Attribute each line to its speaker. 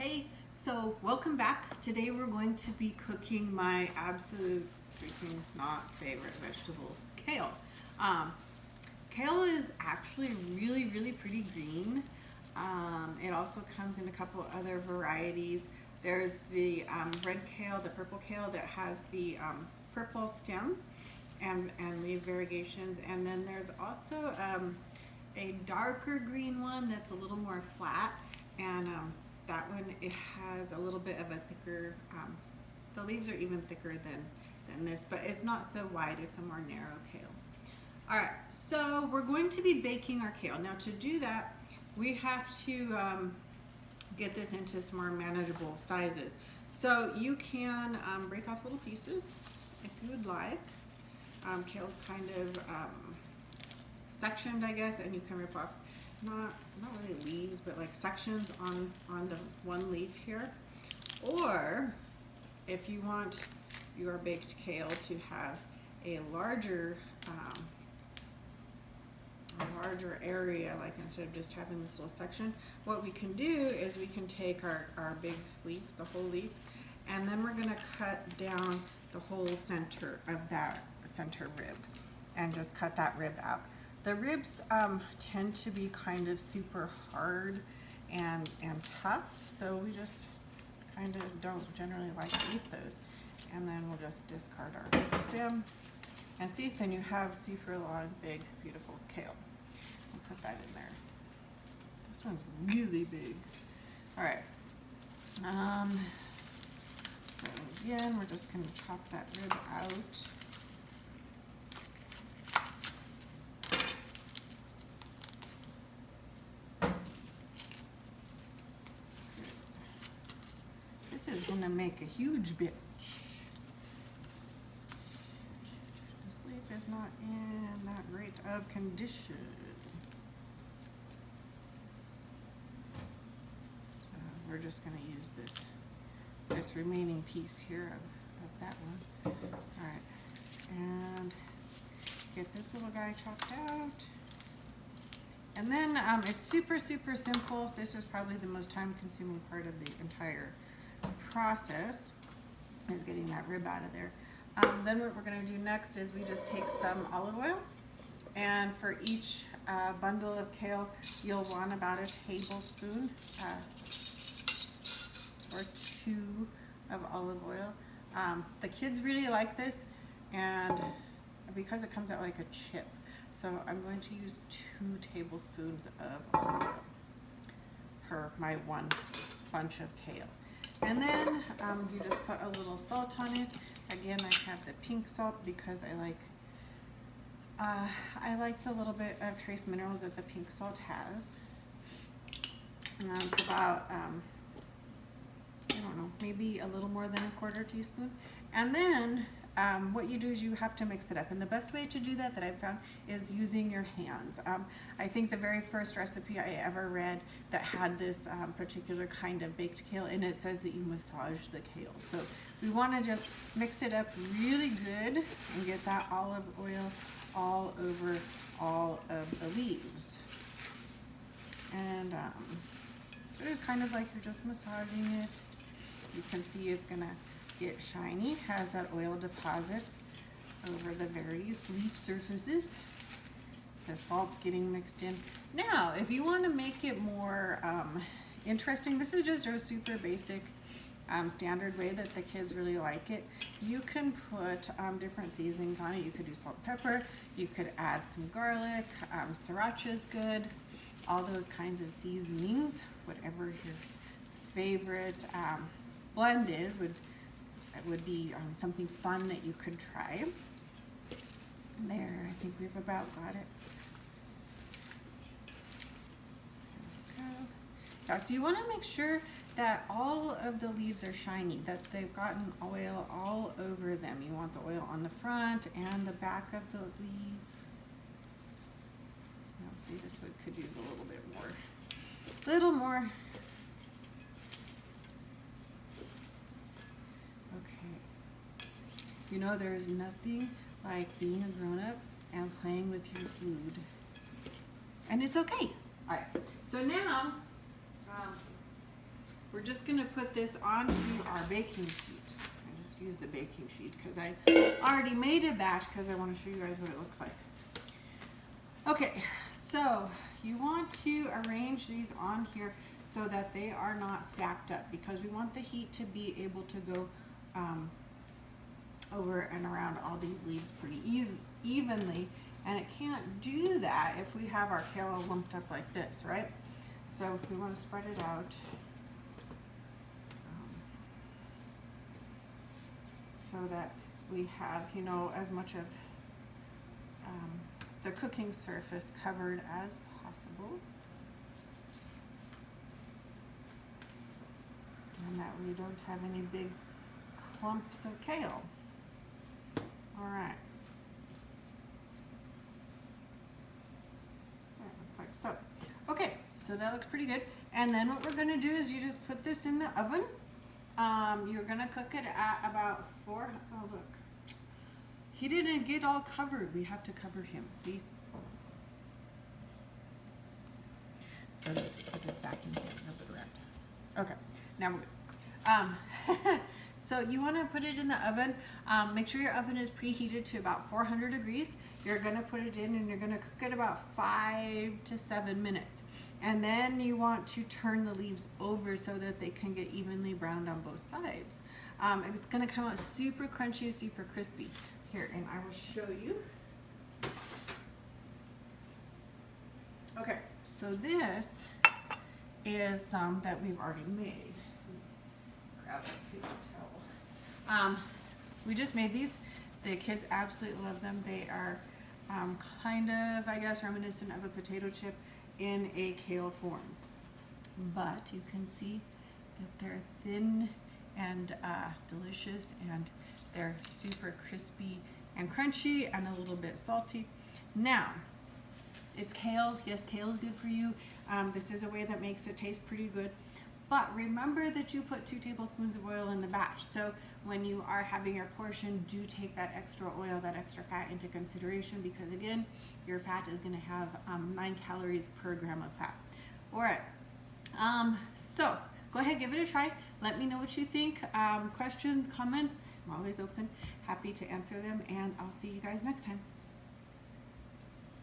Speaker 1: Hey, so welcome back. Today we're going to be cooking my absolute freaking not favorite vegetable, kale. Um, Kale is actually really pretty green. It also comes in a couple other varieties. There's the red kale, the purple kale that has the purple stem and leaf variegations. And then there's also a darker green one that's a little more flat. And that one, it has a little bit of a thicker, the leaves are even thicker than this, but it's not so wide, it's a more narrow kale. All right, so we're going to be baking our kale. Now to do that, we have to get this into some more manageable sizes. So you can break off little pieces if you would like. Kale's kind of sectioned, I guess, and you can rip off not really leaves, but like sections on the one leaf here. Or if you want your baked kale to have a larger area, like instead of just having this little section, what we can do is we can take our big leaf, the whole leaf, and then we're gonna cut down the whole center of that center rib and just cut that rib out. The ribs tend to be kind of super hard and tough, so we just kind of don't generally like to eat those. And then we'll just discard our stem. And see, then you have super long, big, beautiful kale. We'll put that in there. This one's really big. All right. So again, we're just gonna chop that rib out. This is gonna make a huge bit. This leaf is not in that great of condition. So we're just gonna use this remaining piece here of that one. All right, and get this little guy chopped out. And then it's super simple. This is probably the most time-consuming part of the entire process, is getting that rib out of there. Then what we're going to do next is we just take some olive oil, and for each bundle of kale you'll want about a tablespoon or two of olive oil. The kids really like this, and because it comes out like a chip, so I'm going to use 2 tablespoons of olive oil per my one bunch of kale. And then you just put a little salt on it. Again, I have the pink salt because I like the little bit of trace minerals that the pink salt has. It's about, I don't know, maybe a little more than a 1/4 teaspoon. And then what you do is you have to mix it up. And the best way to do that I've found is using your hands. I think the very first recipe I ever read that had this particular kind of baked kale, and it says that you massage the kale. So we want to just mix it up really good and get that olive oil all over all of the leaves. And so it's kind of like you're just massaging it. You can see it's gonna get shiny, has that oil deposits over the various leaf surfaces. The salt's getting mixed in. Now, if you want to make it more interesting, this is just a super basic standard way that the kids really like it. You can put different seasonings on it. You could do salt and pepper, you could add some garlic, sriracha is good, all those kinds of seasonings. Whatever your favorite blend is would be something fun that you could try. There, I think we've about got it. There we go. Now, so you want to make sure that all of the leaves are shiny, that they've gotten oil all over them. You want the oil on the front and the back of the leaf. Now, see, this one could use a little bit more. Little more. You know, there is nothing like being a grown-up and playing with your food. And it's okay. All right, so now we're just gonna put this onto our baking sheet. I just used the baking sheet because I already made a batch because I want to show you guys what it looks like. Okay, so you want to arrange these on here so that they are not stacked up, because we want the heat to be able to go over and around all these leaves pretty evenly, and it can't do that if we have our kale lumped up like this, right? So we want to spread it out so that we have, you know, as much of the cooking surface covered as possible, and that we don't have any big clumps of kale. All right. Like so. Okay, so that looks pretty good. And then what we're gonna do is you just put this in the oven. You're gonna cook it at about oh look. He didn't get all covered. We have to cover him, see? So just put this back in here, rub it around. Okay, now we're good. So you want to put it in the oven. Make sure your oven is preheated to about 400 degrees. You're going to put it in and you're going to cook it about 5 to 7 minutes. And then you want to turn the leaves over so that they can get evenly browned on both sides. It's going to come out super crunchy, super crispy. Here, and I will show you. Okay, so this is some that we've already made. Grab a paper towel. We just made these. The kids absolutely love them. They are kind of, I guess, reminiscent of a potato chip in a kale form. But you can see that they're thin and delicious, and they're super crispy and crunchy and a little bit salty. Now, it's kale. Yes, kale is good for you. This is a way that makes it taste pretty good. But remember that you put 2 tablespoons of oil in the batch. So when you are having your portion, do take that extra oil, that extra fat into consideration, because again, your fat is going to have 9 calories per gram of fat. All right. So go ahead, give it a try. Let me know what you think. Questions, comments, I'm always open. Happy to answer them, and I'll see you guys next time.